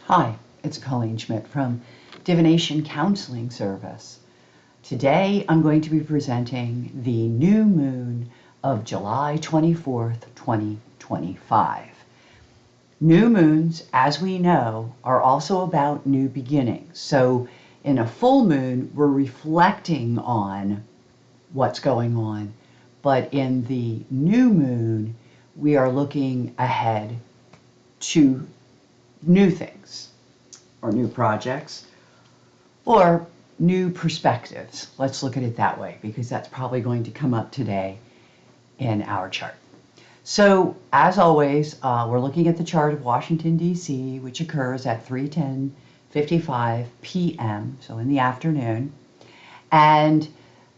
Hi, it's Colleen Schmidt from Divination Counseling Service. Today I'm going to be presenting the new moon of July 24th, 2025. New moons, as we know, are also about new beginnings. So in a full moon, we're reflecting on what's going on. But in the new moon, we are looking ahead to new things, or new projects, or new perspectives. Let's look at it that way, because that's probably going to come up today in our chart. So, as always, we're looking at the chart of Washington, D.C., which occurs at 3:10:55 p.m., so in the afternoon. And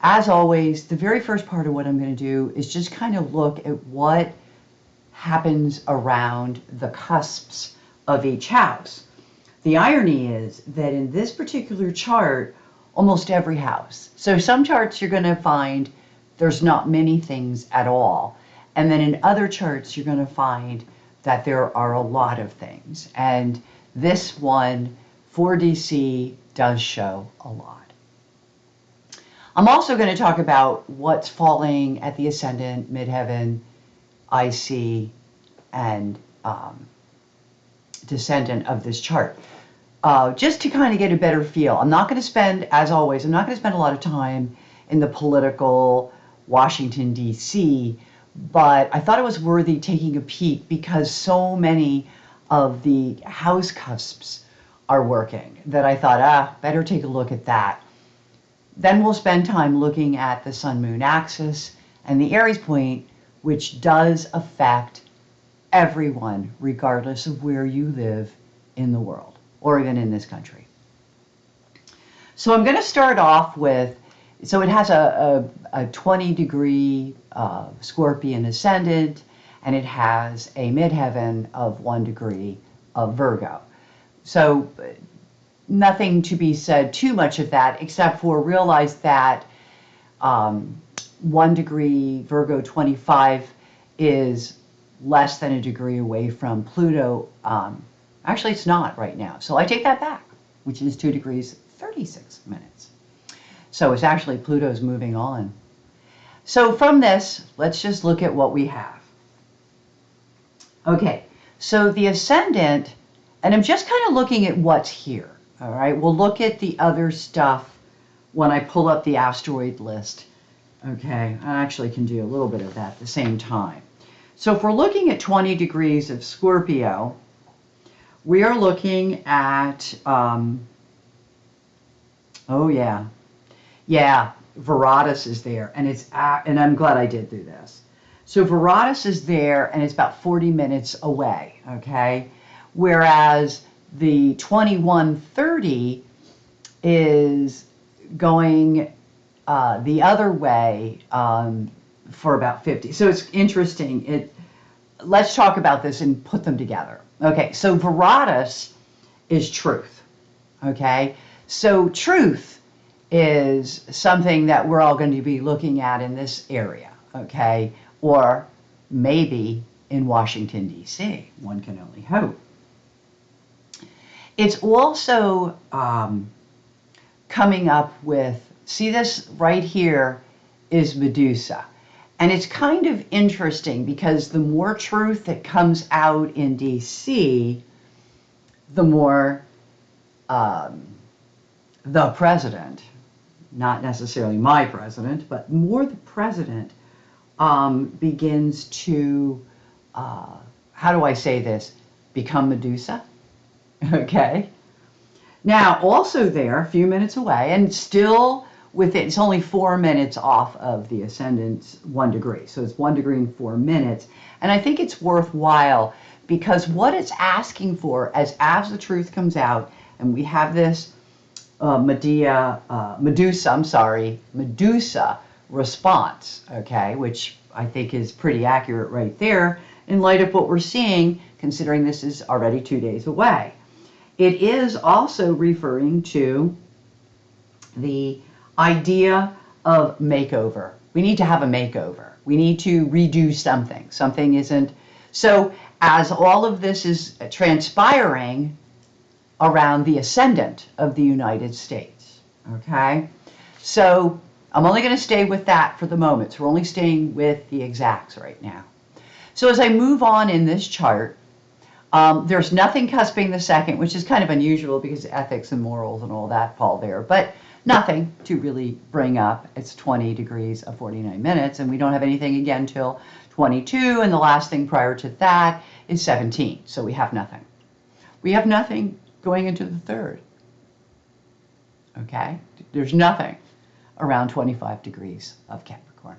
as always, the very first part of what I'm going to do is just kind of look at what happens around the cusps of each house. The irony is that in this particular chart, almost every house. So some charts you're going to find there's not many things at all. And then in other charts you're going to find that there are a lot of things. And this one for DC does show a lot. I'm also going to talk about what's falling at the ascendant, midheaven, IC, and descendant of this chart. Just to kind of get a better feel. I'm not going to spend, as always, I'm not going to spend a lot of time in the political Washington, D.C., but I thought it was worthy taking a peek because so many of the house cusps are working that I thought, better take a look at that. Then we'll spend time looking at the sun-moon axis and the Aries point, which does affect everyone, regardless of where you live in the world, or even in this country. So I'm going to start off with, so it has a 20-degree Scorpion ascendant, and it has a midheaven of 1 degree of Virgo. So nothing to be said too much of that, except for realize that 1 degree Virgo 25 is less than a degree away from Pluto. Actually, it's not right now. So I take that back, which is 2 degrees 36 minutes. So it's actually Pluto's moving on. So from this, let's just look at what we have. Okay, so the ascendant, and I'm just kind of looking at what's here. All right, we'll look at the other stuff when I pull up the asteroid list. Okay, I actually can do a little bit of that at the same time. So if we're looking at 20 degrees of Scorpio, we are looking at, Veratus is there, and and I'm glad I did do this. So Veratus is there, and it's about 40 minutes away, okay? Whereas the 2130 is going the other way for about 50. So it's interesting. Let's talk about this and put them together. Okay, so Veratus is truth. Okay, so truth is something that we're all going to be looking at in this area. Okay, or maybe in Washington, D.C. One can only hope. It's also coming up with, see this right here is Medusa. And it's kind of interesting because the more truth that comes out in DC, the more the president, not necessarily my president, but more the president begins to, how do I say this, become Medusa. Okay. Now, also there, a few minutes away, and still within, it's only 4 minutes off of the ascendant's 1 degree. So it's 1 degree in 4 minutes. And I think it's worthwhile because what it's asking for as the truth comes out, and we have this Medusa response, okay, which I think is pretty accurate right there in light of what we're seeing, considering this is already 2 days away. It is also referring to the idea of makeover. We need to have a makeover. We need to redo something. Something isn't. So as all of this is transpiring, around the ascendant of the United States, okay? So I'm only going to stay with that for the moment. So we're only staying with the exacts right now. So as I move on in this chart, there's nothing cusping the second, which is kind of unusual because ethics and morals and all that fall there, but nothing to really bring up. It's 20 degrees of 49 minutes, and we don't have anything again till 22, and the last thing prior to that is 17, so we have nothing. We have nothing going into the third, okay? There's nothing around 25 degrees of Capricorn.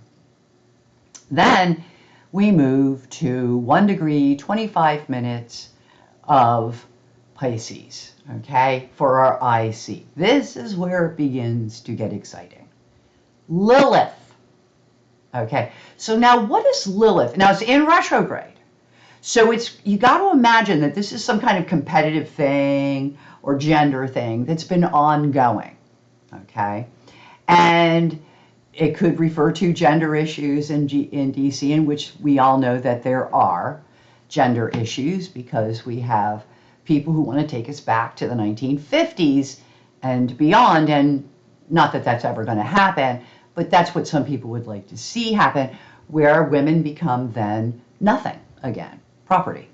Then we move to 1 degree, 25 minutes of Pisces, okay, for our IC. This is where it begins to get exciting. Lilith, okay. So now what is Lilith? Now it's in retrograde. So you got to imagine that this is some kind of competitive thing or gender thing that's been ongoing, okay? And it could refer to gender issues in DC, in which we all know that there are gender issues because we have people who want to take us back to the 1950s and beyond, and not that that's ever going to happen, but that's what some people would like to see happen, where women become then nothing again, property.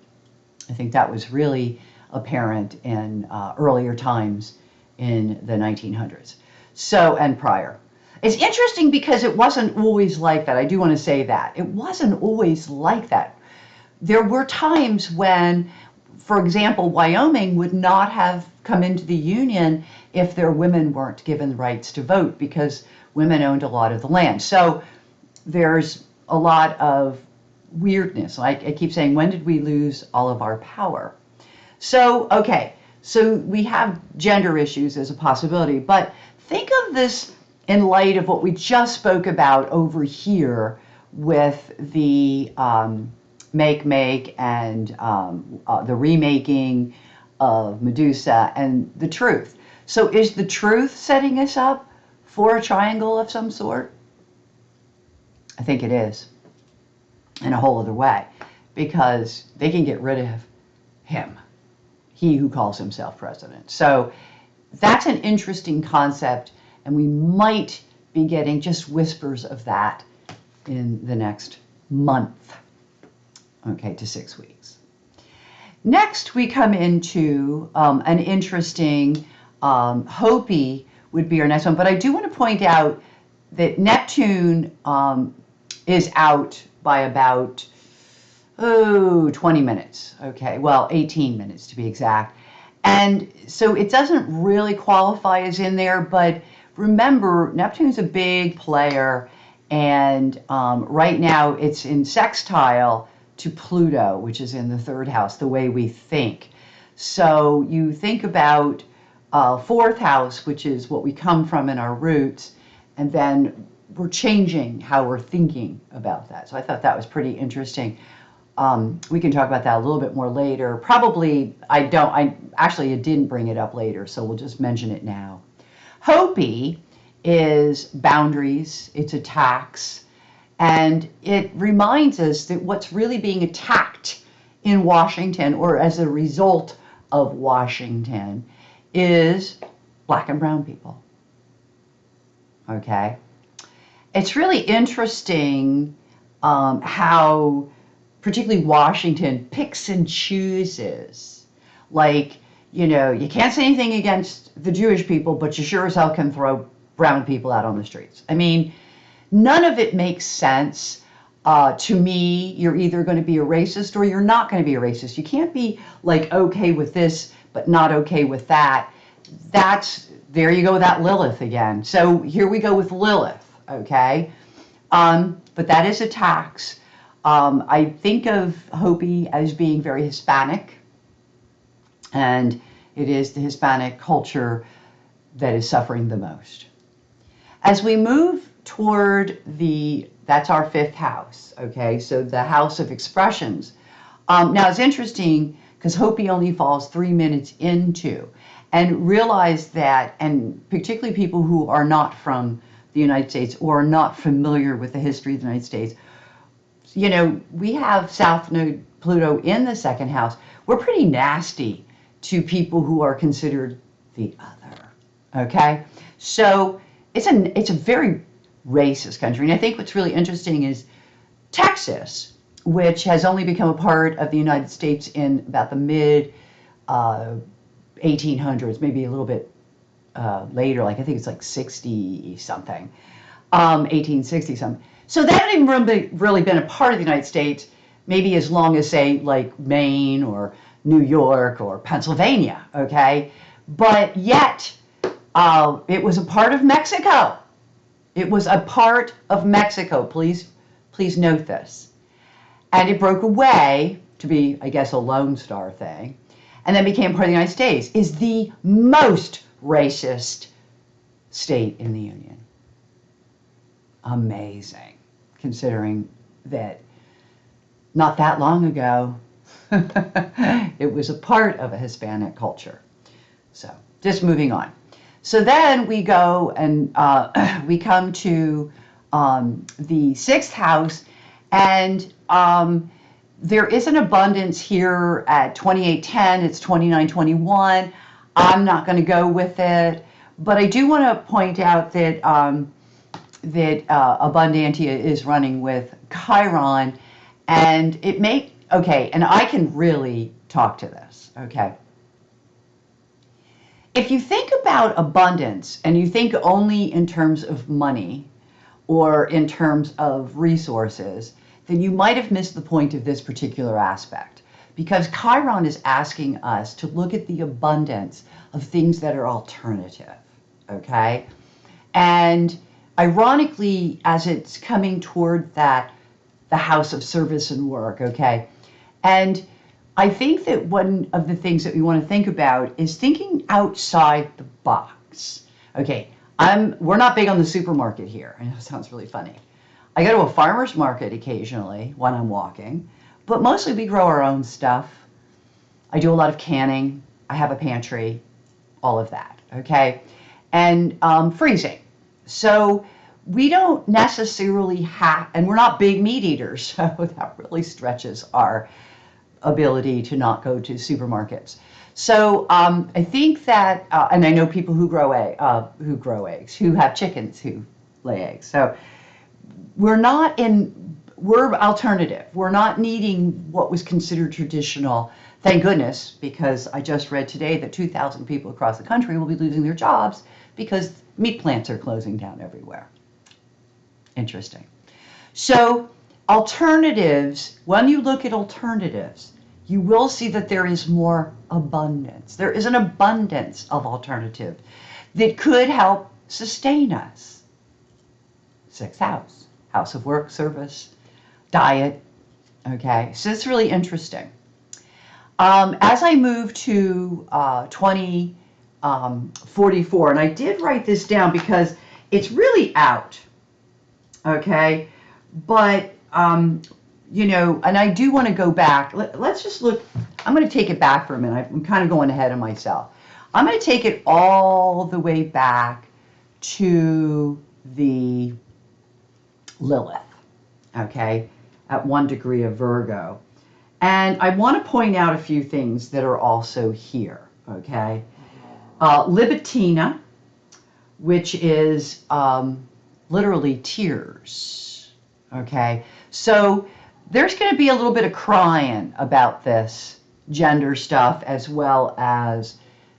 I think that was really apparent in earlier times in the 1900s. So, and prior. It's interesting because it wasn't always like that. I do want to say that. It wasn't always like that. There were times when, for example, Wyoming would not have come into the Union if their women weren't given the rights to vote because women owned a lot of the land. So there's a lot of weirdness. I keep saying, when did we lose all of our power? So, okay, so we have gender issues as a possibility, but think of this in light of what we just spoke about over here with the make and the remaking of Medusa and the Truth. So is the Truth setting us up for a triangle of some sort? I think it is, in a whole other way, because they can get rid of him, he who calls himself president. So that's an interesting concept, and we might be getting just whispers of that in the next month, okay, to 6 weeks. Next, we come into an interesting, Hopi would be our next one, but I do want to point out that Neptune is out by about 20 minutes, okay, well, 18 minutes to be exact. And so it doesn't really qualify as in there, but remember, Neptune's a big player, and right now it's in sextile to Pluto, which is in the third house, the way we think. So you think about fourth house, which is what we come from in our roots, and then we're changing how we're thinking about that. So I thought that was pretty interesting. We can talk about that a little bit more later. Probably, it didn't bring it up later, so we'll just mention it now. Hopi is boundaries, it's attacks, and it reminds us that what's really being attacked in Washington, or as a result of Washington, is black and brown people. Okay? It's really interesting how particularly Washington picks and chooses. Like, you know, you can't say anything against the Jewish people, but you sure as hell can throw brown people out on the streets. I mean, none of it makes sense. To me, you're either going to be a racist or you're not going to be a racist. You can't be like okay with this, but not okay with that. There you go with that Lilith again. So here we go with Lilith, okay? But that is a tax. I think of Hopi as being very Hispanic, and it is the Hispanic culture that is suffering the most. As we move toward that's our fifth house, okay, so the house of expressions. Now it's interesting because Hopi only falls 3 minutes into, and realize that, and particularly people who are not from the United States or are not familiar with the history of the United States, you know, we have South Node Pluto in the second house. We're pretty nasty to people who are considered the other. Okay? So it's a very racist country. And I think what's really interesting is Texas, which has only become a part of the United States in about the mid 1800s, maybe a little bit later, like I think it's like 60 something, 1860 something. So they haven't even really been a part of the United States, maybe as long as, say, like Maine or New York or Pennsylvania, okay? But yet, it was a part of Mexico. It was a part of Mexico. Please note this. And it broke away to be, I guess, a Lone Star thing, and then became part of the United States. Is the most racist state in the Union. Amazing, considering that not that long ago, it was a part of a Hispanic culture. So, just moving on. So then we go and we come to the 6th house, and there is an abundance here at 2810. It's 2921. I'm not going to go with it, but I do want to point out that Abundantia is running with Chiron, and it may, okay, and I can really talk to this, okay. If you think about abundance and you think only in terms of money or in terms of resources, then you might have missed the point of this particular aspect, because Chiron is asking us to look at the abundance of things that are alternative, okay? And ironically, as it's coming toward that, the house of service and work, okay? And I think that one of the things that we want to think about is thinking outside the box. Okay, we're not big on the supermarket here. I know it sounds really funny. I go to a farmer's market occasionally when I'm walking, but mostly we grow our own stuff. I do a lot of canning. I have a pantry, all of that, okay? And freezing. So we don't necessarily have, and we're not big meat eaters, so that really stretches our ability to not go to supermarkets. So I think that, and I know people who grow eggs, who have chickens who lay eggs. So we're alternative. We're not needing what was considered traditional. Thank goodness, because I just read today that 2,000 people across the country will be losing their jobs because meat plants are closing down everywhere. Interesting. So alternatives, when you look at alternatives, you will see that there is more abundance. There is an abundance of alternative that could help sustain us. 6th house, house of work, service, diet. Okay, so it's really interesting. As I move to 2044, and I did write this down because it's really out. Okay, but you know, and I do want to go back. Let's just look. I'm going to take it back for a minute. I'm kind of going ahead of myself. I'm going to take it all the way back to the Lilith, okay, at 1 degree of Virgo. And I want to point out a few things that are also here, okay. Libitina, which is literally tears, okay. So there's going to be a little bit of crying about this gender stuff as well as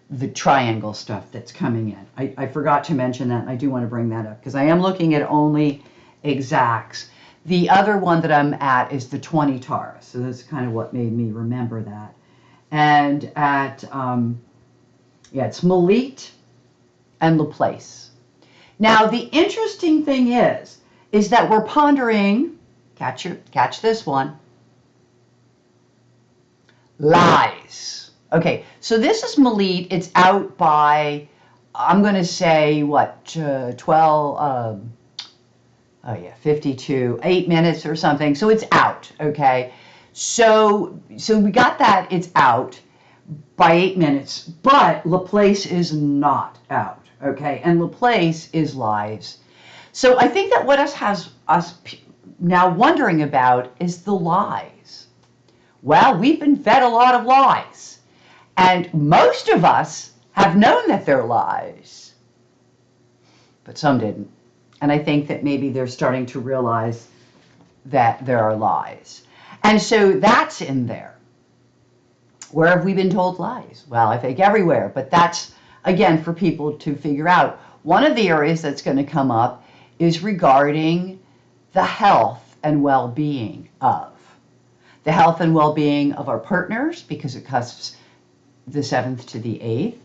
the triangle stuff that's coming in. I forgot to mention that, and I do want to bring that up because I am looking at only exacts. The other one that I'm at is the 20 Taurus, so that's kind of what made me remember that. And at, it's Malit and Laplace. Now, the interesting thing is that we're pondering, catch this one, lies. Okay, so this is Malit. It's out by, I'm going to say, what, 52, 8 minutes or something. So it's out, okay? So we got that, it's out by 8 minutes, but Laplace is not out, okay? And Laplace is lies. So I think that what has us now wondering about is the lies. Well, we've been fed a lot of lies. And most of us have known that they're lies, but some didn't. And I think that maybe they're starting to realize that there are lies. And so that's in there. Where have we been told lies? Well, I think everywhere, but that's, again, for people to figure out. One of the areas that's going to come up is regarding the health and well-being of. The health and well-being of our partners, because it cusps the 7th to the 8th,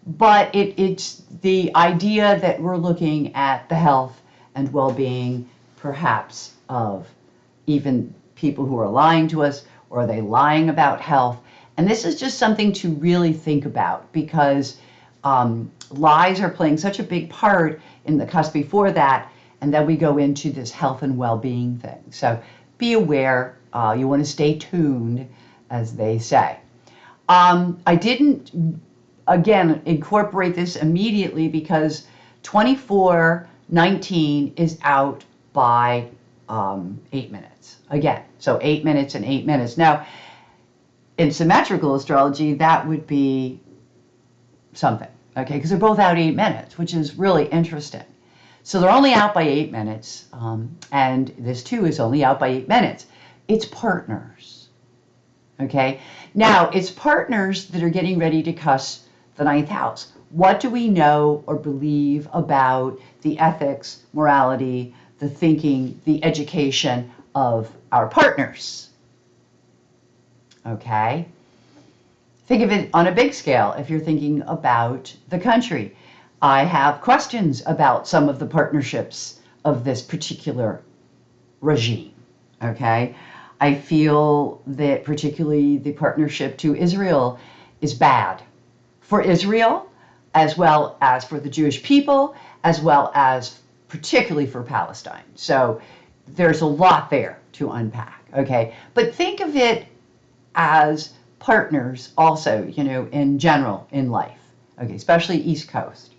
but it's the idea that we're looking at the health and well-being, perhaps, of even people who are lying to us, or are they lying about health? And this is just something to really think about, because lies are playing such a big part in the cusp before that, and then we go into this health and well-being thing. So be aware, you want to stay tuned, as they say. I didn't, again, incorporate this immediately because 2419 is out by 8 minutes. Again, so 8 minutes and 8 minutes. Now, in symmetrical astrology, that would be something, okay? Because they're both out 8 minutes, which is really interesting. So they're only out by 8 minutes, and this too is only out by 8 minutes. It's partners, okay? Now, it's partners that are getting ready to cusp the 9th house. What do we know or believe about the ethics, morality, the thinking, the education of our partners? Okay? Think of it on a big scale if you're thinking about the country. I have questions about some of the partnerships of this particular regime. Okay? I feel that particularly the partnership to Israel is bad for Israel, as well as for the Jewish people, as well as particularly for Palestine. So there's a lot there to unpack. Okay? But think of it as partners also, you know, in general in life, okay, especially East Coast.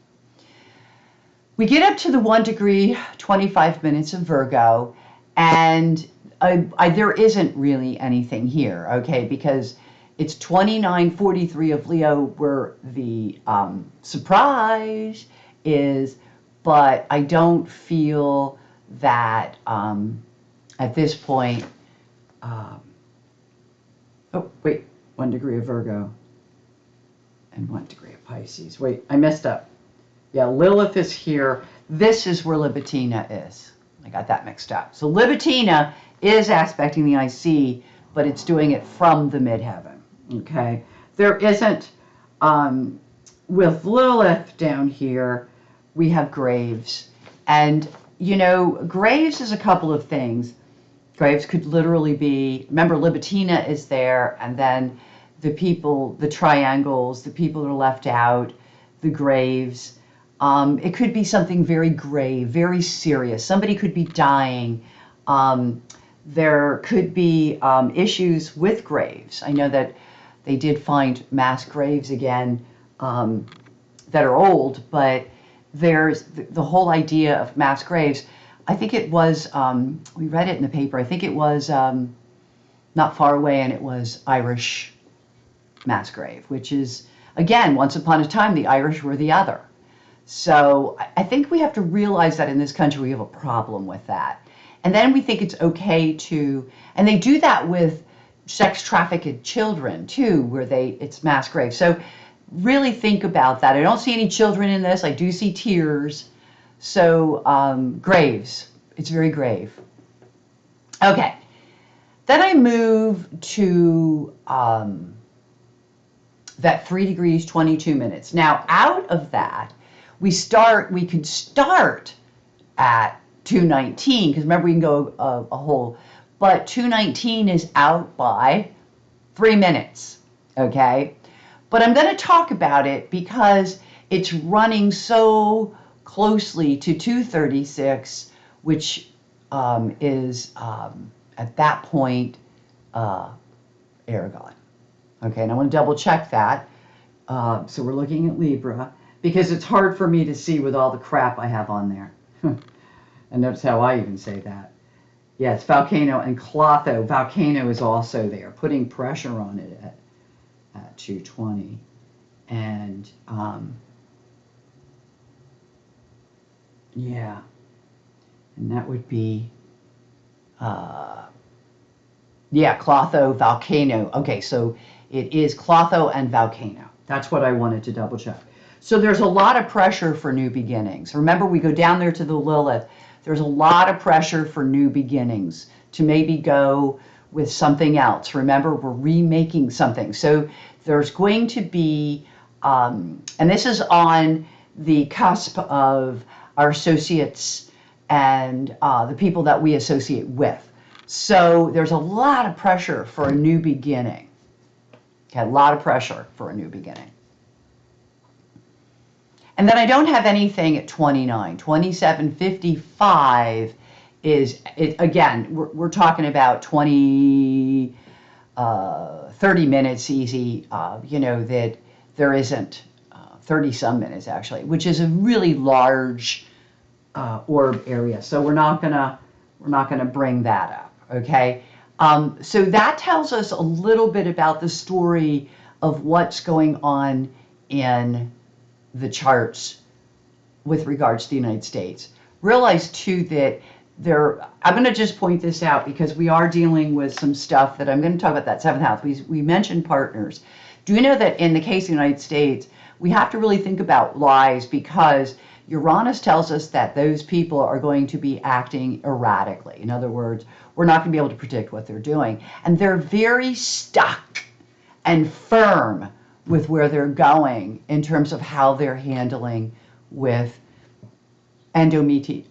We get up to the 1 degree, 25 minutes of Virgo, and there isn't really anything here, okay, because it's 2943 of Leo where the surprise is, but I don't feel that at this point, oh, wait, 1 degree of Virgo and 1 degree of Pisces. Wait, I messed up. Yeah, Lilith is here. This is where Libitina is. I got that mixed up. So Libitina is aspecting the IC, but it's doing it from the midheaven, okay? There isn't, with Lilith down here, we have Graves. And, you know, Graves is a couple of things. Graves could literally be, remember Libitina is there, and then the people, the triangles, the people that are left out, the graves. It could be something very grave, very serious. Somebody could be dying. There could be issues with graves. I know that they did find mass graves again that are old, but there's the whole idea of mass graves. I think it was, we read it in the paper, I think it was not far away, and it was Irish mass grave, which is, again, once upon a time, the Irish were the other. So I think we have to realize that in this country we have a problem with that. And then we think it's okay to, and they do that with sex trafficked children too, where it's mass grave. So really think about that. I don't see any children in this. I do see tears. So graves, it's very grave. Okay, then I move to that 3 degrees, 22 minutes. Now out of that, we could start at 219, because remember we can go a whole, but 219 is out by 3 minutes, okay? But I'm going to talk about it because it's running so closely to 236, which is at that point Aragon. Okay, and I want to double check that. So we're looking at Libra, because it's hard for me to see with all the crap I have on there. And notice how I even say that. Yeah, it's Volcano and Clotho. Volcano is also there, putting pressure on it at 2:20. And yeah, and that would be yeah, Clotho Volcano. Okay, so it is Clotho and Volcano. That's what I wanted to double check. So there's a lot of pressure for new beginnings. Remember, we go down there to the Lilith. There's a lot of pressure for new beginnings to maybe go with something else. Remember, we're remaking something. So there's going to be, and this is on the cusp of our associates and the people that we associate with. So there's a lot of pressure for a new beginning. Okay, a lot of pressure for a new beginning. And then I don't have anything at 29. 2755 is, it, again, we're talking about 30 minutes easy, you know, that there isn't 30 some minutes actually, which is a really large orb area. So we're not gonna bring that up, okay? So that tells us a little bit about the story of what's going on in the charts with regards to the United States. Realize too that I'm going to just point this out because we are dealing with some stuff that I'm going to talk about that seventh house. We mentioned partners. Do you know that in the case of the United States, we have to really think about lies because Uranus tells us that those people are going to be acting erratically. In other words, we're not going to be able to predict what they're doing. And they're very stuck and firm with where they're going in terms of how they're handling with Adamitas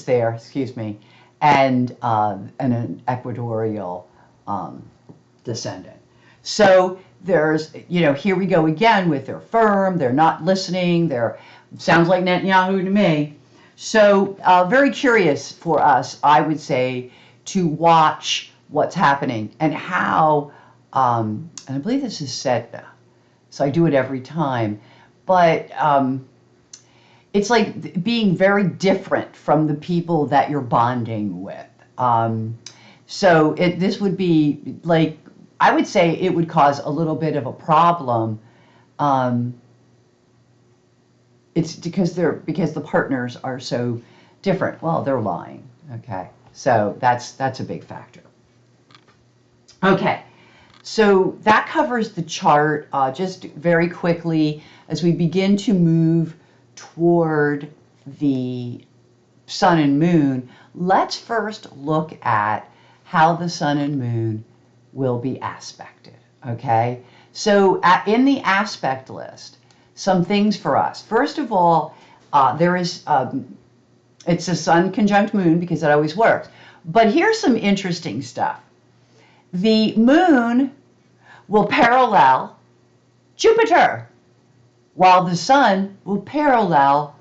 there, excuse me, and an equatorial descendant. So there's, you know, here we go again with they're firm, they're not listening, sounds like Netanyahu to me. So very curious for us, I would say, to watch what's happening and how, and I believe this is Sedna, so I do it every time, but it's like being very different from the people that you're bonding with. So this would be like, I would say it would cause a little bit of a problem. It's because the partners are so different. Well, they're lying. Okay, so that's a big factor. Okay, so that covers the chart. Just very quickly, as we begin to move toward the sun and moon, let's first look at how the sun and moon will be aspected, okay? So in the aspect list, some things for us. First of all, there is, it's a sun conjunct moon because that always works. But here's some interesting stuff. The moon will parallel Jupiter, while the sun will parallel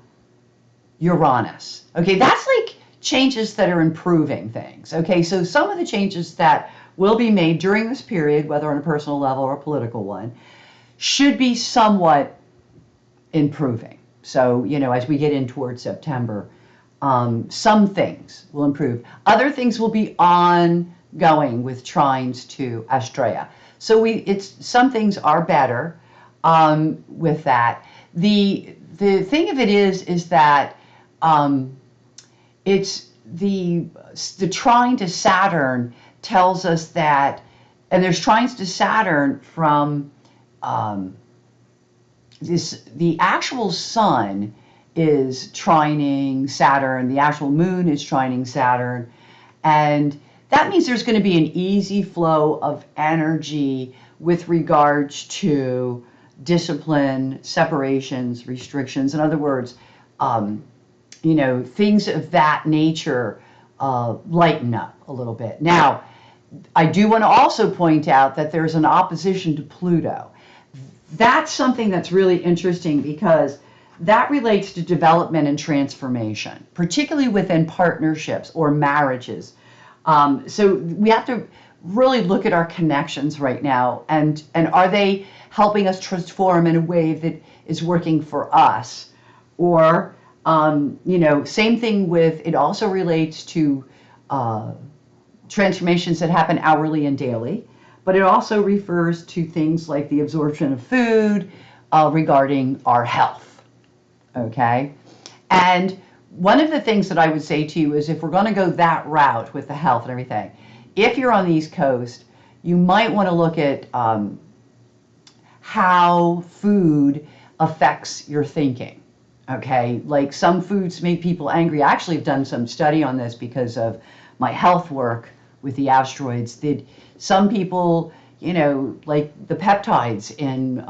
Uranus. Okay, that's like changes that are improving things. Okay, so some of the changes that will be made during this period, whether on a personal level or a political one, should be somewhat improving. So, you know, as we get in towards September, some things will improve. Other things will be ongoing with trines to Astrea. So some things are better with that. The thing of it is that it's the trine to Saturn tells us that, and there's trines to Saturn from the actual sun is trining Saturn, the actual moon is trining Saturn, and that means there's going to be an easy flow of energy with regards to discipline, separations, restrictions. In other words, you know, things of that nature lighten up a little bit. Now, I do want to also point out that there's an opposition to Pluto. That's something that's really interesting because that relates to development and transformation, particularly within partnerships or marriages. So we have to really look at our connections right now and are they helping us transform in a way that is working for us? Or, you know, same thing with, it also relates to transformations that happen hourly and daily, but it also refers to things like the absorption of food regarding our health, okay? And one of the things that I would say to you is if we're going to go that route with the health and everything, if you're on the East Coast, you might want to look at how food affects your thinking, okay? Like some foods make people angry. I actually have done some study on this because of my health work with the asteroids. That some people, you know, like the peptides in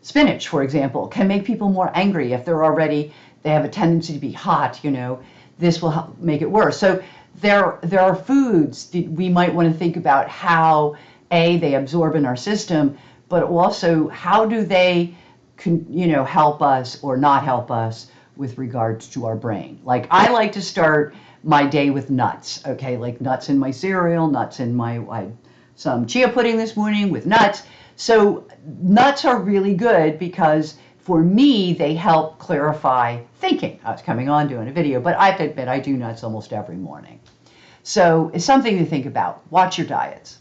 spinach, for example, can make people more angry if they have a tendency to be hot, you know, this will make it worse. So there are foods that we might want to think about how, they absorb in our system, but also how do they, you know, help us or not help us with regards to our brain. Like I like to start my day with nuts, okay, like nuts in my cereal, nuts in some chia pudding this morning with nuts. So nuts are really good because for me, they help clarify thinking. I was coming on doing a video, but I have to admit I do nuts almost every morning. So it's something to think about. Watch your diets.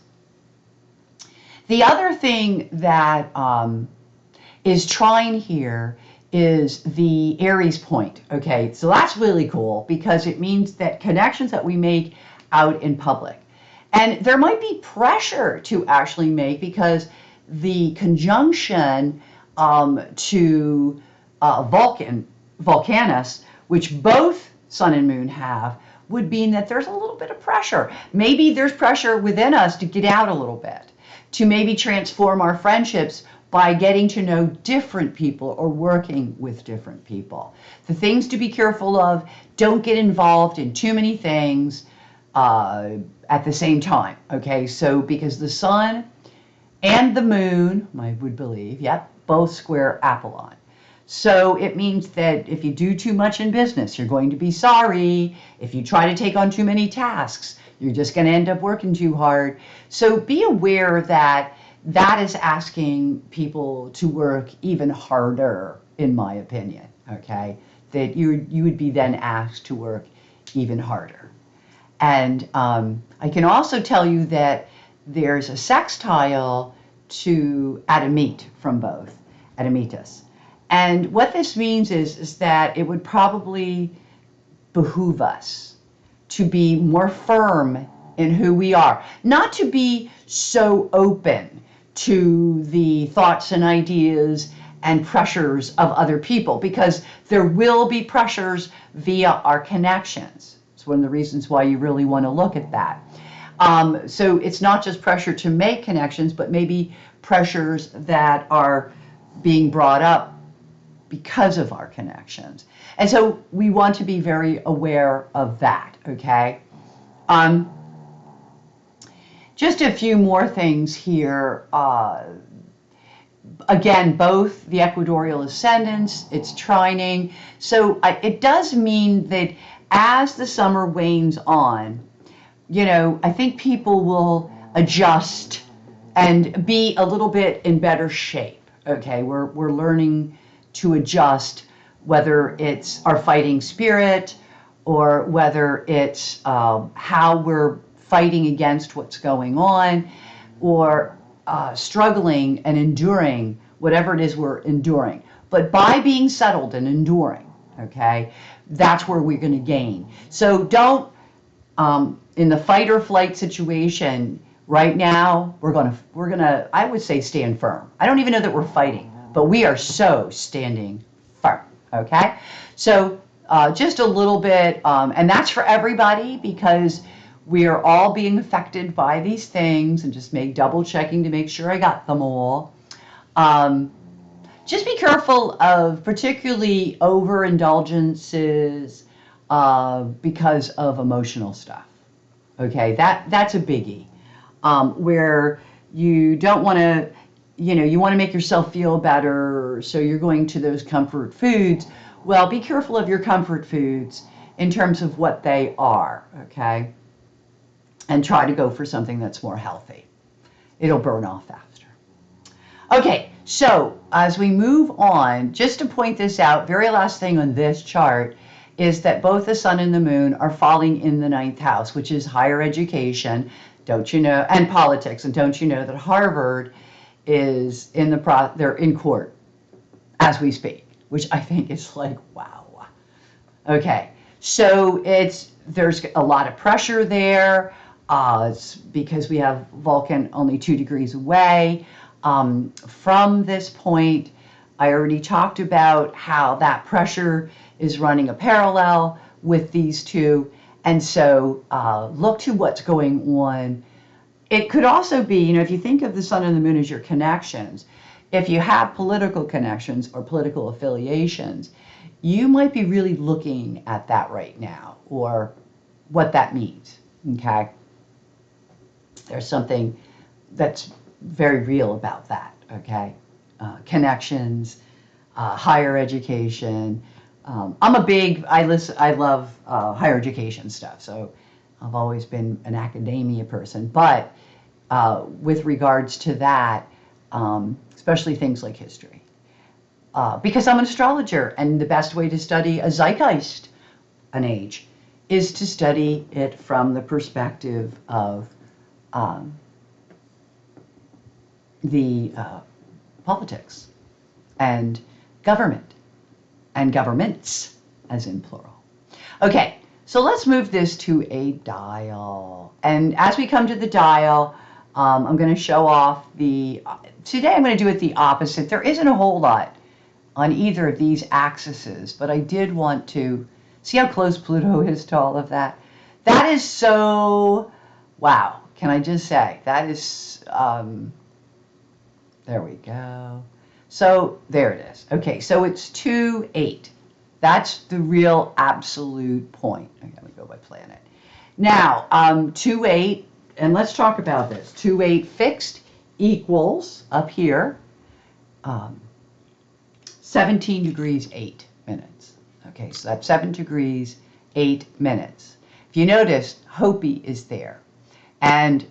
The other thing that is trine here is the Aries point. Okay, so that's really cool because it means that connections that we make out in public. And there might be pressure to actually make because the conjunction to Vulcanus, which both Sun and Moon have, would mean that there's a little bit of pressure. Maybe there's pressure within us to get out a little bit, to maybe transform our friendships by getting to know different people or working with different people. The things to be careful of, don't get involved in too many things at the same time, okay? So because the Sun and the Moon, I would believe, both square Apollon. So it means that if you do too much in business, you're going to be sorry. If you try to take on too many tasks, you're just going to end up working too hard. So be aware that that is asking people to work even harder, in my opinion, okay? That you would be then asked to work even harder. And I can also tell you that there's a sextile to Adamite from both, Adamitas. And what this means is that it would probably behoove us to be more firm in who we are, not to be so open to the thoughts and ideas and pressures of other people, because there will be pressures via our connections. It's one of the reasons why you really want to look at that. So it's not just pressure to make connections, but maybe pressures that are being brought up because of our connections. And so we want to be very aware of that, okay? Just a few more things here. Again, both the equatorial ascendants, it's trining. So it does mean that as the summer wanes on, you know, I think people will adjust and be a little bit in better shape, okay? We're learning to adjust, whether it's our fighting spirit or whether it's how we're fighting against what's going on, or struggling and enduring whatever it is we're enduring. But by being settled and enduring, okay, that's where we're going to gain. So don't, in the fight or flight situation right now, we're gonna, I would say, stand firm. I don't even know that we're fighting, but we are so standing firm, okay? So just a little bit, and that's for everybody, because we are all being affected by these things, and just double checking to make sure I got them all. Just be careful of particularly overindulgences because of emotional stuff. Okay, that's a biggie, where you don't want to, you want to make yourself feel better, so you're going to those comfort foods. Well, be careful of your comfort foods in terms of what they are, okay? And try to go for something that's more healthy. It'll burn off faster. Okay, so as we move on, just to point this out, very last thing on this chart is that both the Sun and the Moon are falling in the 9th house, which is higher education. Don't you know? And politics. And don't you know that Harvard is they're in court as we speak, which I think is like, wow. Okay, so there's a lot of pressure there. It's because we have Vulcan only 2 degrees away from this point. I already talked about how that pressure is running a parallel with these two. And so look to what's going on. It could also be, you know, if you think of the sun and the moon as your connections, if you have political connections or political affiliations, you might be really looking at that right now or what that means, okay? There's something that's very real about that, okay? Connections, higher education. I love higher education stuff, so I've always been an academia person, but with regards to that, especially things like history. Because I'm an astrologer, and the best way to study a zeitgeist, an age, is to study it from the perspective of the politics and government and governments, as in plural. Okay, so let's move this to a dial. And as we come to the dial, I'm going to show off today I'm going to do it the opposite. There isn't a whole lot on either of these axes, but I did want to see how close Pluto is to all of that. That is so, wow, can I just say, that is, there we go. So there it is. Okay, so it's 2-8. That's the real absolute point. I'm going to go by planet. Now, 2-8, and let's talk about this. 2-8 fixed equals, up here, 17 degrees 8 minutes. Okay, so that's 7 degrees 8 minutes. If you notice, Hopi is there, and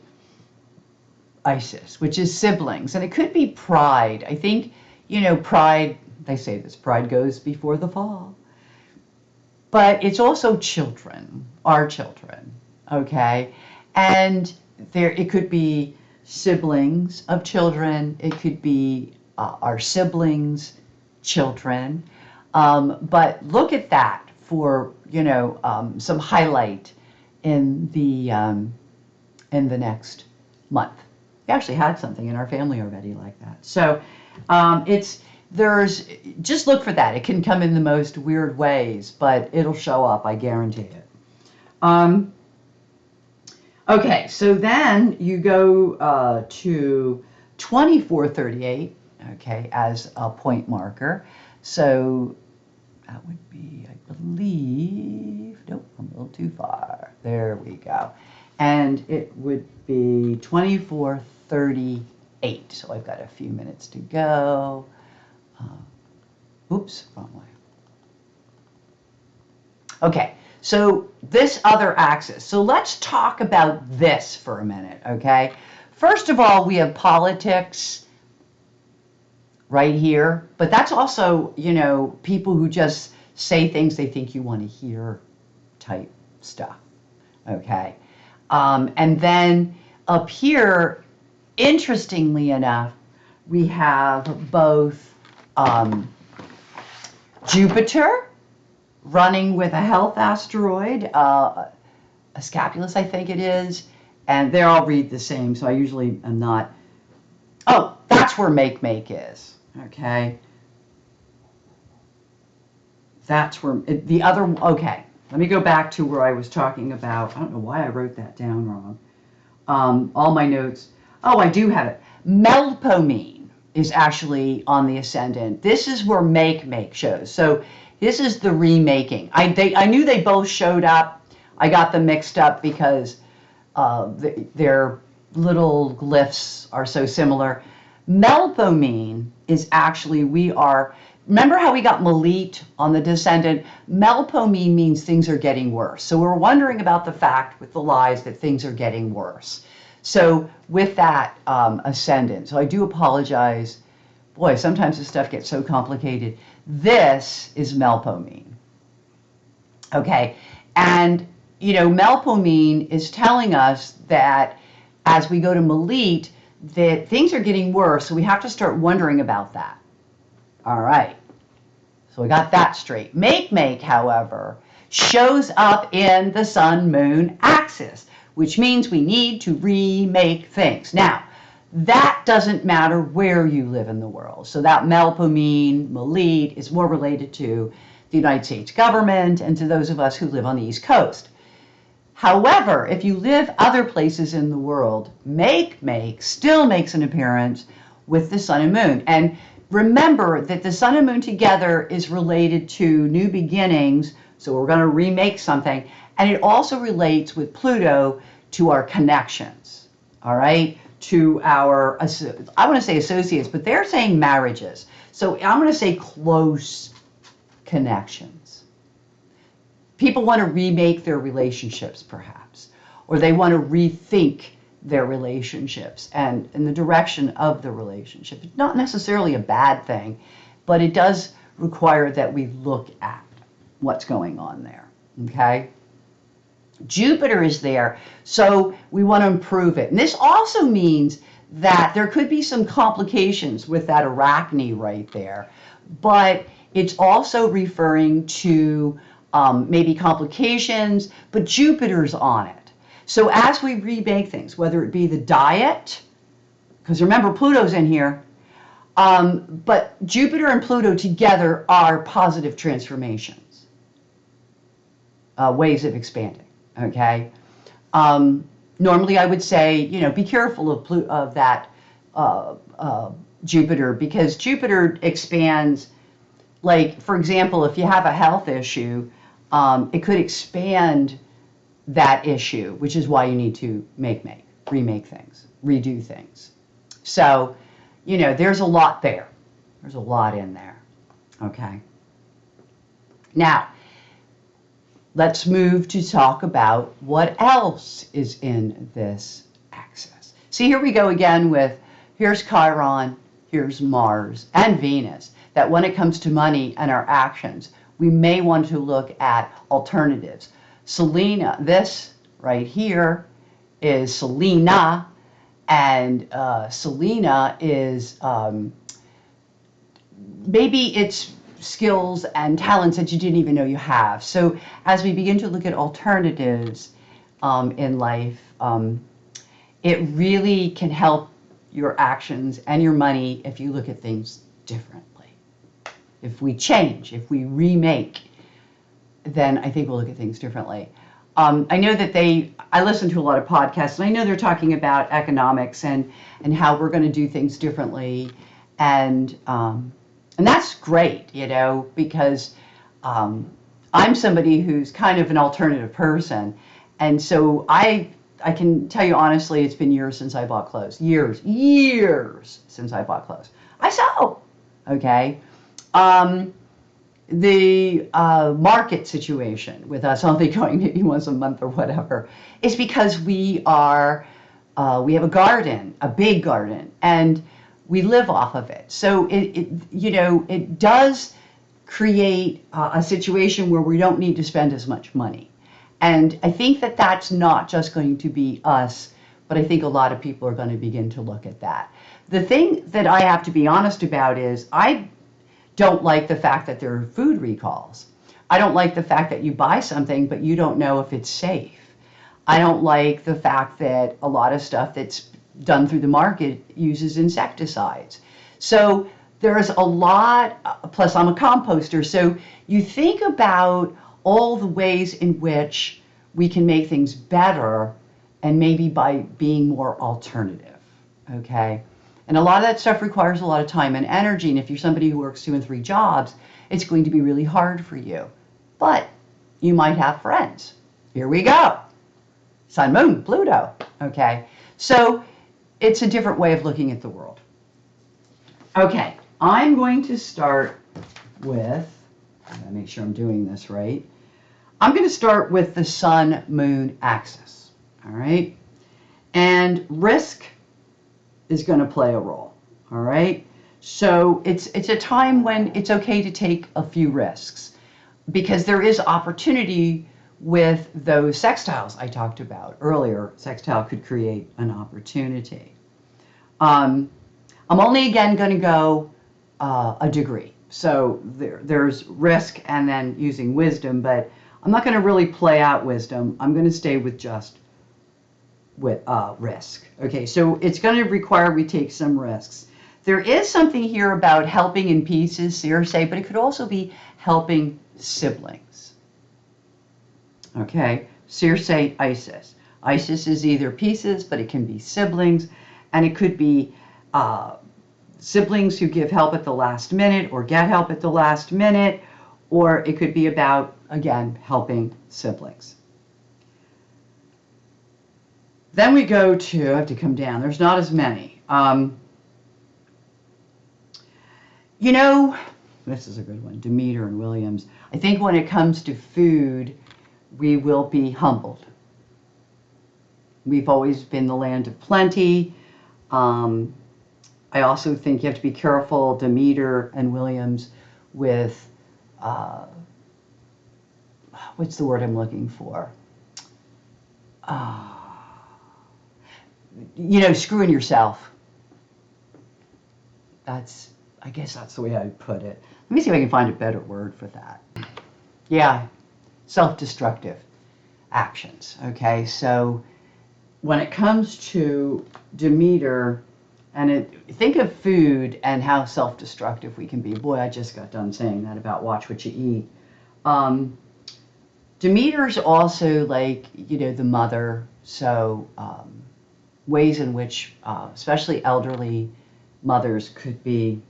Isis, which is siblings, and it could be pride. I think, you know, pride, they say this, pride goes before the fall. But it's also children, our children, okay? And it could be siblings of children, it could be our siblings' children. But look at that for, you know, some highlight in the next month. We actually had something in our family already like that. So just look for that. It can come in the most weird ways, but it'll show up, I guarantee it. Okay, so then you go to 2438, okay, as a point marker. So that would be, I believe, nope, I'm a little too far. There we go. And it would be 2438. So I've got a few minutes to go. Oops, wrong way. Okay, so this other axis. So let's talk about this for a minute, okay? First of all, we have politics right here, but that's also, you know, people who just say things they think you want to hear type stuff, okay? And then up here, interestingly enough, we have both Jupiter running with a health asteroid, Ascapulus, I think it is, and they all read the same, so I usually am not. Oh, that's where Make is, okay? That's where the other, okay, let me go back to where I was talking about. I don't know why I wrote that down wrong. All my notes, oh, I do have it. Melpomene is actually on the ascendant. This is where Make shows. So this is the remaking. I knew they both showed up. I got them mixed up because their little glyphs are so similar. Melpomene is actually, remember how we got Malit on the descendant? Melpomene means things are getting worse. So we're wondering about the fact with the lies that things are getting worse. So with that ascendant, so I do apologize. Boy, sometimes this stuff gets so complicated. This is Melpomene. Okay, and you know, Melpomene is telling us that as we go to Malit, that things are getting worse, so we have to start wondering about that. All right, so we got that straight. Make, however, shows up in the sun-moon axis, which means we need to remake things. Now, that doesn't matter where you live in the world. So that Melpomene, Malit, is more related to the United States government and to those of us who live on the East Coast. However, if you live other places in the world, make still makes an appearance with the sun and moon. And remember that the sun and moon together is related to new beginnings, so we're going to remake something. And it also relates with Pluto to our connections, all right? To our, I want to say associates, but they're saying marriages. So I'm going to say close connections. People want to remake their relationships, perhaps, or they want to rethink their relationships and in the direction of the relationship. It's not necessarily a bad thing, but it does require that we look at what's going on there, okay? Jupiter is there, so we want to improve it. And this also means that there could be some complications with that Arachne right there, but it's also referring to maybe complications, but Jupiter's on it. So as we remake things, whether it be the diet, because remember Pluto's in here, but Jupiter and Pluto together are positive transformations, ways of expanding. Okay. Normally, I would say, be careful of that Jupiter, because Jupiter expands. Like, for example, if you have a health issue, it could expand that issue, which is why you need to remake things, redo things. So, there's a lot there. There's a lot in there. Okay. Now, let's move to talk about what else is in this axis. See, here we go again with, here's Chiron, here's Mars and Venus, that when it comes to money and our actions, we may want to look at alternatives. Selena, this right here is Selena, and Selena is maybe it's skills and talents that you didn't even know you have. So as we begin to look at alternatives in life, it really can help your actions and your money if you look at things differently. If we change, if we remake, then I think we'll look at things differently. I know that I listen to a lot of podcasts, and I know they're talking about economics and how we're going to do things differently, and that's great, because I'm somebody who's kind of an alternative person, and so I can tell you honestly, it's been years since I bought clothes. Years since I bought clothes. I sew, okay? The market situation with us only going maybe once a month or whatever is because we have a garden, a big garden, and we live off of it. So it does create a situation where we don't need to spend as much money. And I think that that's not just going to be us, but I think a lot of people are going to begin to look at that. The thing that I have to be honest about is I don't like the fact that there are food recalls. I don't like the fact that you buy something, but you don't know if it's safe. I don't like the fact that a lot of stuff that's done through the market uses insecticides. So there's a lot, plus I'm a composter, so you think about all the ways in which we can make things better, and maybe by being more alternative, okay? And a lot of that stuff requires a lot of time and energy, and if you're somebody who works 2 and 3 jobs, it's going to be really hard for you. But you might have friends. Here we go. Sun, Moon, Pluto, okay? So it's a different way of looking at the world. Okay, I'm going to start with, I'm going to make sure I'm doing this right. I'm going to start with the Sun-Moon axis, all right? And risk is going to play a role, all right? So it's a time when it's okay to take a few risks, because there is opportunity with those sextiles I talked about earlier. Sextile could create an opportunity. I'm only again going to go a degree. So there's risk and then using wisdom, but I'm not going to really play out wisdom. I'm going to stay with just with risk. Okay, so it's going to require we take some risks. There is something here about helping in pieces, Circe, but it could also be helping siblings. Okay, Circe, Isis. Isis is either pieces, but it can be siblings, and it could be siblings who give help at the last minute or get help at the last minute, or it could be about, again, helping siblings. Then we go to, I have to come down, there's not as many. You know, this is a good one, Demeter and Williams. I think when it comes to food, we will be humbled. We've always been the land of plenty. I also think you have to be careful, Demeter and Williams, with, what's the word I'm looking for? You know, screwing yourself. I guess that's the way I'd put it. Let me see if I can find a better word for that. Yeah, self-destructive actions. Okay, so when it comes to Demeter, and think of food and how self-destructive we can be. Boy, I just got done saying that about watch what you eat. Demeter's also like, you know, the mother, so ways in which especially elderly mothers could be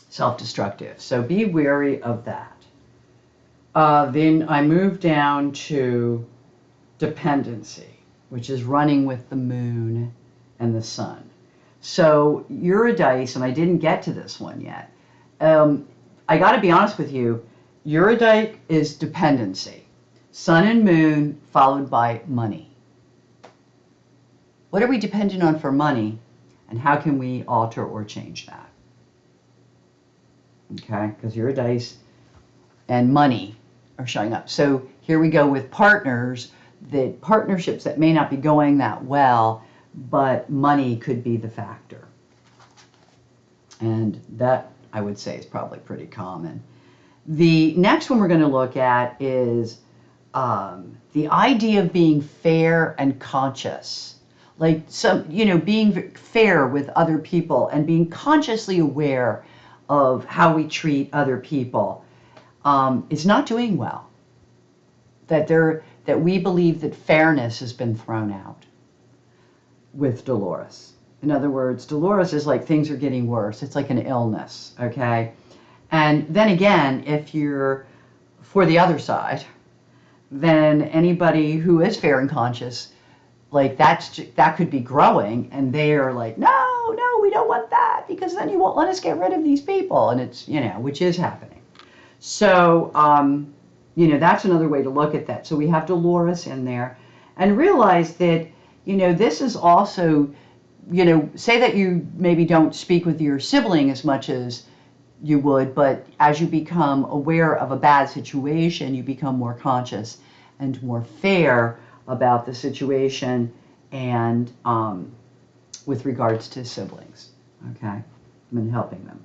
self-destructive. So be wary of that. Then I move down to dependency, which is running with the moon and the sun. So Eurydice, and I didn't get to this one yet. I got to be honest with you, Eurydice is dependency. Sun and moon followed by money. What are we dependent on for money, and how can we alter or change that? Okay, because Eurydice and money are showing up. So here we go with partners, the partnerships that may not be going that well, but money could be the factor. And that, I would say, is probably pretty common. The next one we're going to look at is the idea of being fair and conscious. Like being fair with other people and being consciously aware of how we treat other people is not doing well. That we believe that fairness has been thrown out with Dolores. In other words, Dolores is like things are getting worse. It's like an illness, okay? And then again, if you're for the other side, then anybody who is fair and conscious, like that could be growing, and they are like, no, we don't want that, because then you won't let us get rid of these people, and it's, which is happening. So, that's another way to look at that. So we have Dolores in there, and realize that, this is also, say that you maybe don't speak with your sibling as much as you would, but as you become aware of a bad situation, you become more conscious and more fair about the situation and with regards to siblings, okay, and helping them.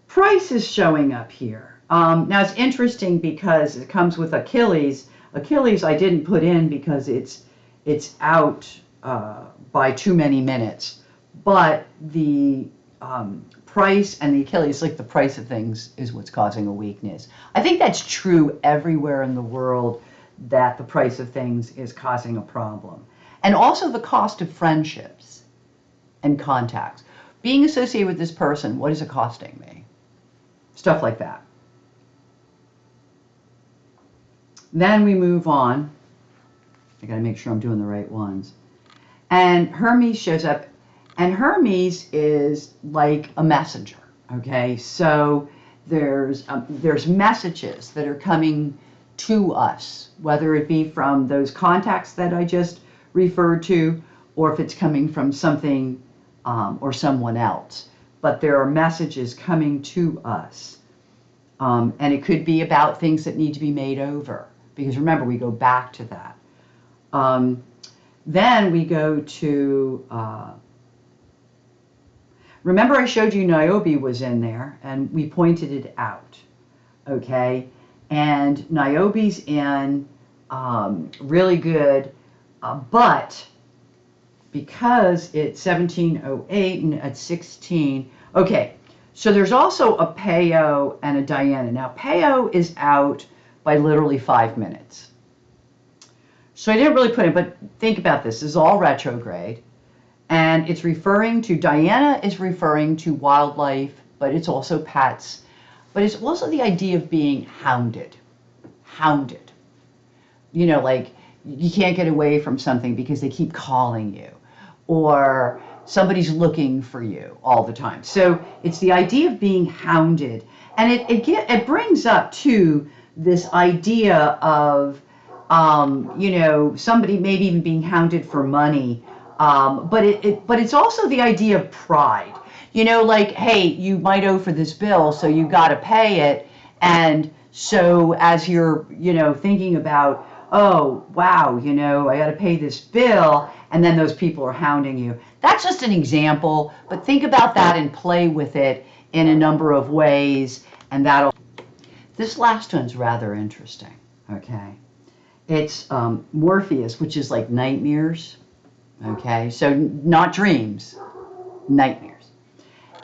Price is showing up here. Now it's interesting because it comes with Achilles. Achilles I didn't put in because it's out by too many minutes, but the price and the Achilles, like the price of things, is what's causing a weakness. I think that's true everywhere in the world, that the price of things is causing a problem. And also the cost of friendships and contacts. Being associated with this person, what is it costing me? Stuff like that. Then we move on. I gotta make sure I'm doing the right ones. And Hermes shows up, and Hermes is like a messenger, okay? So there's messages that are coming to us, whether it be from those contacts that I just referred to, or if it's coming from something or someone else. But there are messages coming to us. And it could be about things that need to be made over, because remember, we go back to that. Then we go to, remember I showed you Niobe was in there, and we pointed it out, okay? And Niobe's in, really good, but because it's 1708 and at 16, okay, so there's also a Peyo and a Diana. Now, Peyo is out by literally 5 minutes. So I didn't really put it, but think about this. This is all retrograde. And it's referring to, Diana is referring to wildlife, but it's also pets. But it's also the idea of being hounded. Hounded. You know, like you can't get away from something because they keep calling you. Or somebody's looking for you all the time. So it's the idea of being hounded. And it brings up, too, this idea of, you know, somebody maybe even being hounded for money. But it's also the idea of pride. You know, like, hey, you might owe for this bill, so you got to pay it. And so as you're, you know, thinking about, oh, wow, you know, I got to pay this bill, and then those people are hounding you. That's just an example, but think about that and play with it in a number of ways, and that'll... This last one's rather interesting, okay? It's Morpheus, which is like nightmares, okay? So not dreams, nightmares.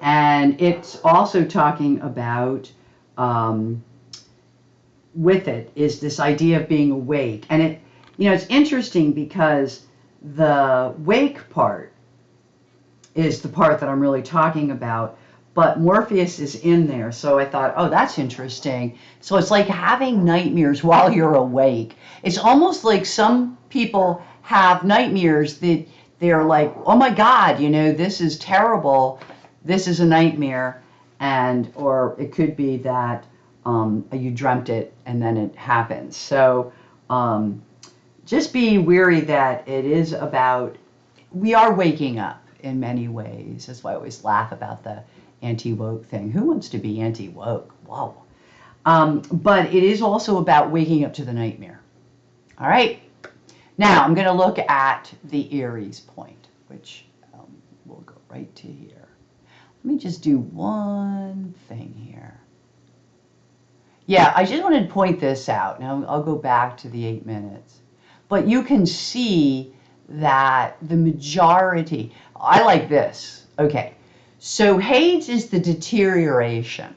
And it's also talking about, with it, is this idea of being awake. And it, you know, it's interesting because the wake part is the part that I'm really talking about, but Morpheus is in there. So I thought, oh, that's interesting. So it's like having nightmares while you're awake. It's almost like some people have nightmares that they're like, oh my God, you know, this is terrible. This is a nightmare. And, or it could be that you dreamt it and then it happens. So just be wary that it is about, we are waking up in many ways. That's why I always laugh about the anti-woke thing. Who wants to be anti-woke? Whoa. But it is also about waking up to the nightmare. All right. Now I'm going to look at the Aries point, which we'll go right to here. Let me just do one thing here. Yeah, I just wanted to point this out. Now I'll go back to the 8 minutes. But you can see that the majority, I like this. Okay, so Hades is the deterioration.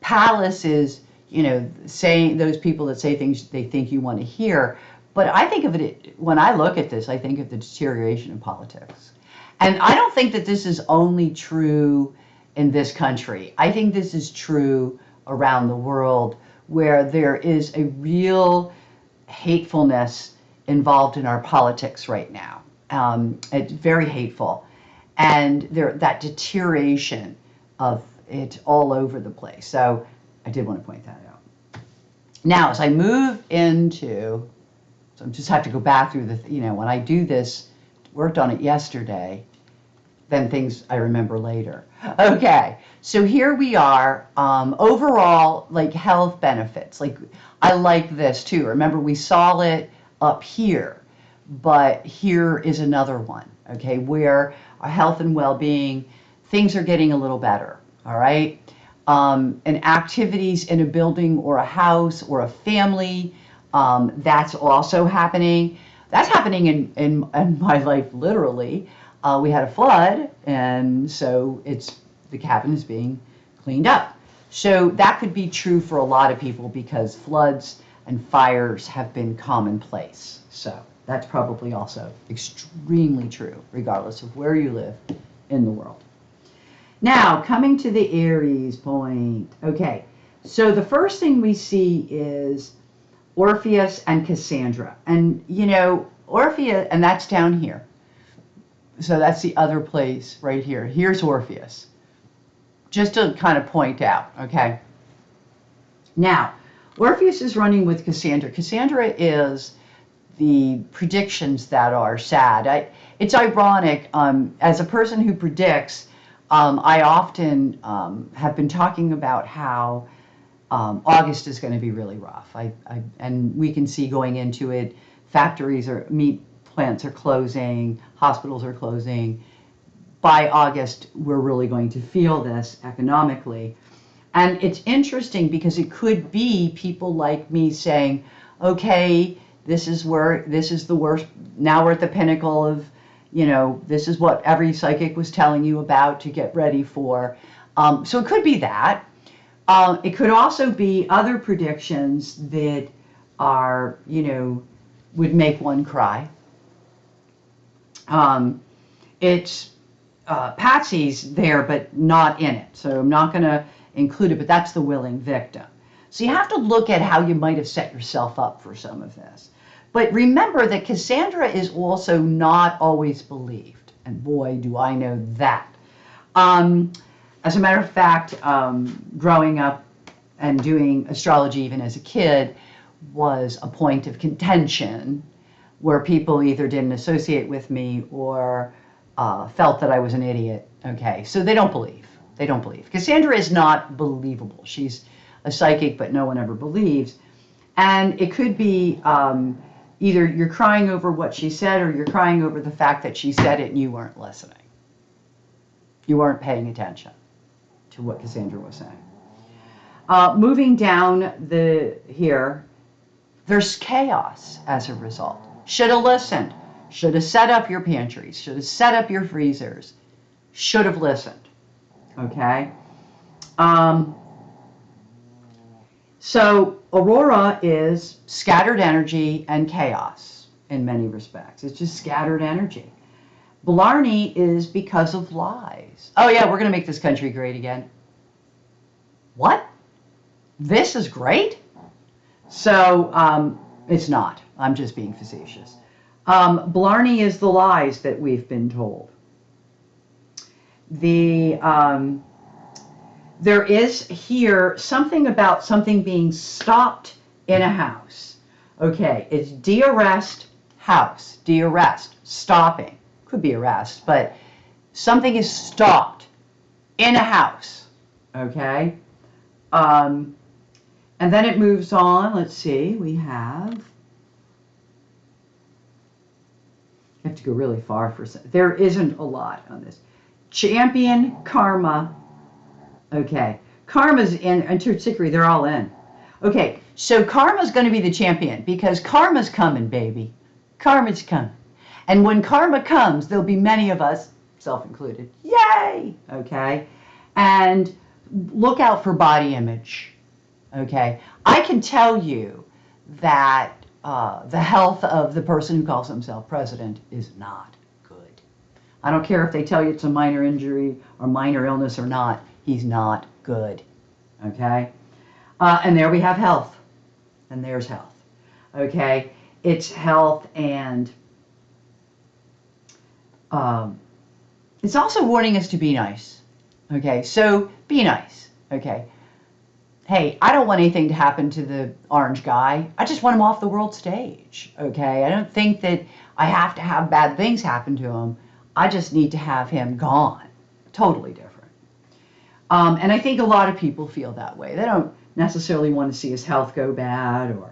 Palace is, you know, saying, those people that say things they think you want to hear. But I think of it, when I look at this, I think of the deterioration of politics. And I don't think that this is only true in this country. I think this is true around the world, where there is a real hatefulness involved in our politics right now. It's very hateful. And that deterioration of it all over the place. So I did want to point that out. Now, as I move into, so I just have to go back through the, you know, when I do this, worked on it yesterday, then things I remember later. Okay, so here we are. Overall, like health benefits. Like, I like this too. Remember, we saw it up here, but here is another one, okay, where our health and well-being, things are getting a little better, all right? And activities in a building or a house or a family, that's also happening. That's happening in my life, literally. We had a flood, and so the cabin is being cleaned up. So that could be true for a lot of people because floods and fires have been commonplace. So that's probably also extremely true, regardless of where you live in the world. Now, coming to the Aries point. Okay, so the first thing we see is Orpheus and Cassandra. And, you know, Orpheus, and that's down here. So that's the other place right here. Here's Orpheus. Just to kind of point out, okay? Now, Orpheus is running with Cassandra. Cassandra is the predictions that are sad. It's ironic. As a person who predicts, I often have been talking about how August is going to be really rough. And we can see going into it, meat plants are closing, hospitals are closing. By August, we're really going to feel this economically. And it's interesting because it could be people like me saying, okay, this is the worst. Now we're at the pinnacle of, this is what every psychic was telling you about to get ready for. So it could be that. It could also be other predictions that are, would make one cry. It's Patsy's there, but not in it. So I'm not going to include it, but that's the willing victim. So you have to look at how you might have set yourself up for some of this. But remember that Cassandra is also not always believed. And boy, do I know that. As a matter of fact, growing up and doing astrology even as a kid was a point of contention where people either didn't associate with me or felt that I was an idiot. Okay, so they don't believe. They don't believe. Cassandra is not believable. She's a psychic, but no one ever believes. And it could be either you're crying over what she said or you're crying over the fact that she said it and you weren't listening. You weren't paying attention to what Cassandra was saying. Moving down here, there's chaos as a result. Should have listened. Should have set up your pantries. Should have set up your freezers. Should have listened. Okay? So Aurora is scattered energy and chaos in many respects. It's just scattered energy. Blarney is because of lies. Oh yeah, we're going to make this country great again. What? This is great? So it's not. I'm just being facetious. Blarney is the lies that we've been told. There is here something about something being stopped in a house. Okay, it's de-arrest house. De-arrest, stopping. Could be arrest, but something is stopped in a house. Okay? And then it moves on. Let's see. We have... I have to go really far for... There isn't a lot on this. Champion, Karma. Okay. Karma's in, and Tsikri, they're all in. Okay, so Karma's going to be the champion because Karma's coming, baby. Karma's coming. And when Karma comes, there'll be many of us, self-included. Yay! Okay? And look out for body image. Okay? I can tell you that the health of the person who calls himself president is not good. I don't care if they tell you it's a minor injury or minor illness or not. He's not good. Okay? And there we have health. And there's health. Okay? It's health and it's also warning us to be nice. Okay? So be nice. Okay? Hey, I don't want anything to happen to the orange guy. I just want him off the world stage. Okay? I don't think that I have to have bad things happen to him. I just need to have him gone. Totally different. And I think a lot of people feel that way. They don't necessarily want to see his health go bad or,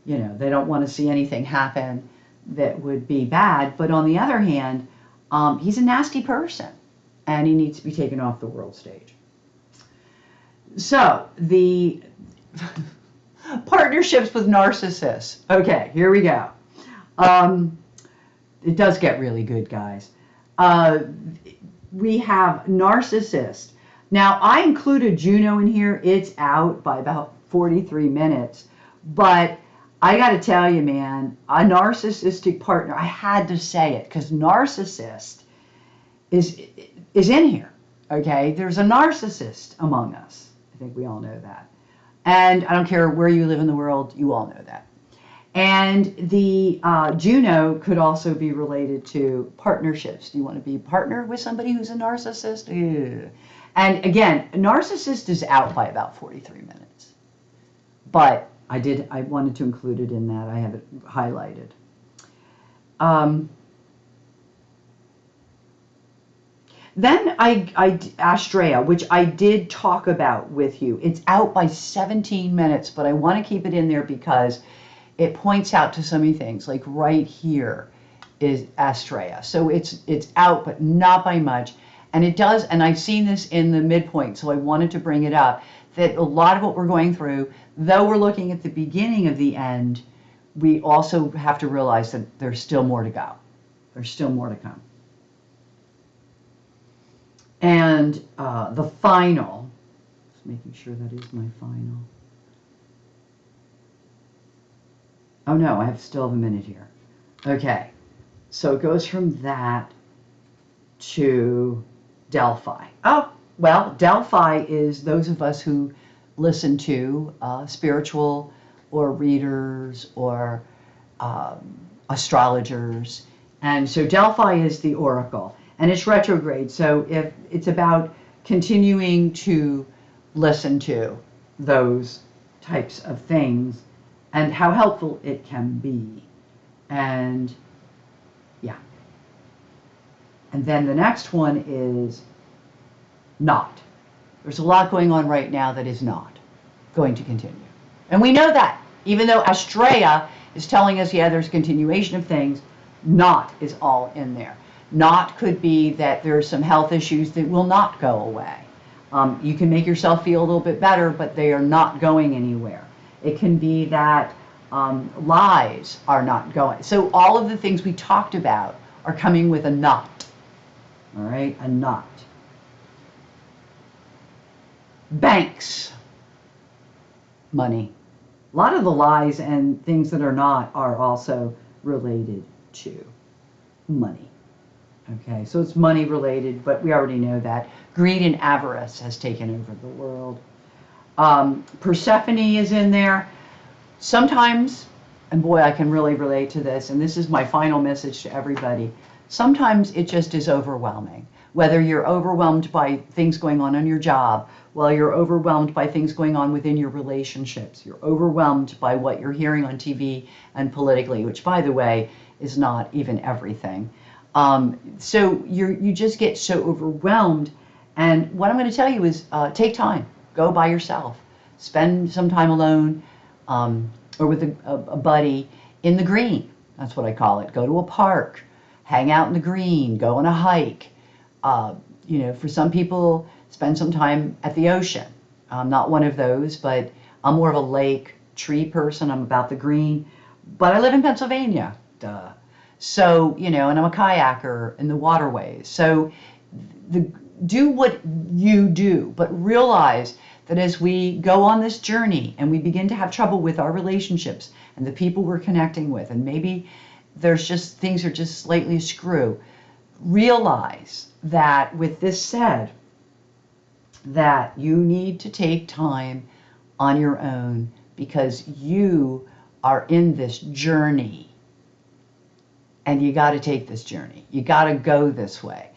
they don't want to see anything happen that would be bad. But on the other hand, he's a nasty person and he needs to be taken off the world stage. So, the partnerships with narcissists. Okay, here we go. It does get really good, guys. We have narcissist. Now, I included Juno in here. It's out by about 43 minutes. But I got to tell you, man, a narcissistic partner, I had to say it because narcissist is in here. Okay? There's a narcissist among us. I think we all know that. And I don't care where you live in the world, you all know that. And the Juno could also be related to partnerships. Do you want to be a partner with somebody who's a narcissist? Ew. And again, a narcissist is out by about 43 minutes. But I wanted to include it in that. I have it highlighted. Then Astrea, which I did talk about with you. It's out by 17 minutes, but I want to keep it in there because it points out to so many things. Like right here is Astrea. So it's out, but not by much. And it does, and I've seen this in the midpoint, so I wanted to bring it up, that a lot of what we're going through, though we're looking at the beginning of the end, we also have to realize that there's still more to go. There's still more to come. And the final, just making sure that is my final. Oh no, I still have a minute here. Okay, so it goes from that to Delphi. Oh, well, Delphi is those of us who listen to spiritual or readers or astrologers. And so Delphi is the oracle. And it's retrograde, so if it's about continuing to listen to those types of things and how helpful it can be. And yeah. And then the next one is not. There's a lot going on right now that is not going to continue. And we know that, even though Astrea is telling us, yeah, there's a continuation of things, not is all in there. Not could be that there are some health issues that will not go away. You can make yourself feel a little bit better, but they are not going anywhere. It can be that lies are not going. So all of the things we talked about are coming with a not. All right, a not. Banks. Money. A lot of the lies and things that are not are also related to money. Okay, so it's money related, but we already know that. Greed and avarice has taken over the world. Persephone is in there. Sometimes, and boy, I can really relate to this, and this is my final message to everybody, sometimes it just is overwhelming. Whether you're overwhelmed by things going on your job, while you're overwhelmed by things going on within your relationships, you're overwhelmed by what you're hearing on TV and politically, which, by the way, is not even everything. So you just get so overwhelmed. And what I'm going to tell you is take time. Go by yourself. Spend some time alone or with a buddy in the green. That's what I call it. Go to a park. Hang out in the green. Go on a hike. For some people, spend some time at the ocean. I'm not one of those, but I'm more of a lake tree person. I'm about the green. But I live in Pennsylvania. Duh. So, and I'm a kayaker in the waterways. So do what you do, but realize that as we go on this journey and we begin to have trouble with our relationships and the people we're connecting with, and maybe there's just things are just slightly askew, realize that with this said, that you need to take time on your own because you are in this journey. And you got to take this journey. You got to go this way.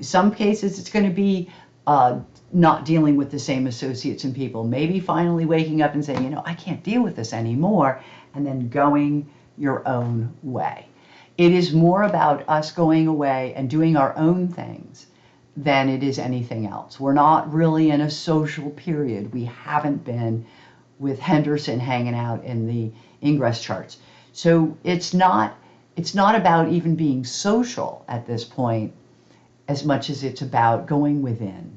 Some cases it's going to be not dealing with the same associates and people. Maybe finally waking up and saying, I can't deal with this anymore, and then going your own way. It is more about us going away and doing our own things than it is anything else. We're not really in a social period. We haven't been with Henderson hanging out in the ingress charts. So it's not about even being social at this point as much as it's about going within,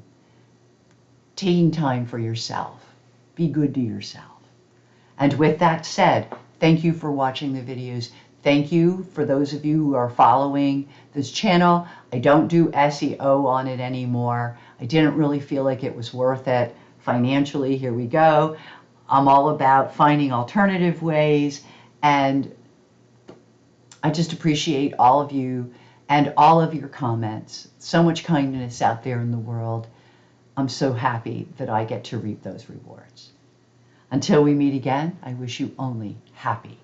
taking time for yourself. Be good to yourself. And with that said, thank you for watching the videos. Thank you for those of you who are following this channel. I don't do SEO on it anymore. I didn't really feel like it was worth it financially. Here we go. I'm all about finding alternative ways, and I just appreciate all of you and all of your comments. So much kindness out there in the world. I'm so happy that I get to reap those rewards. Until we meet again, I wish you only happy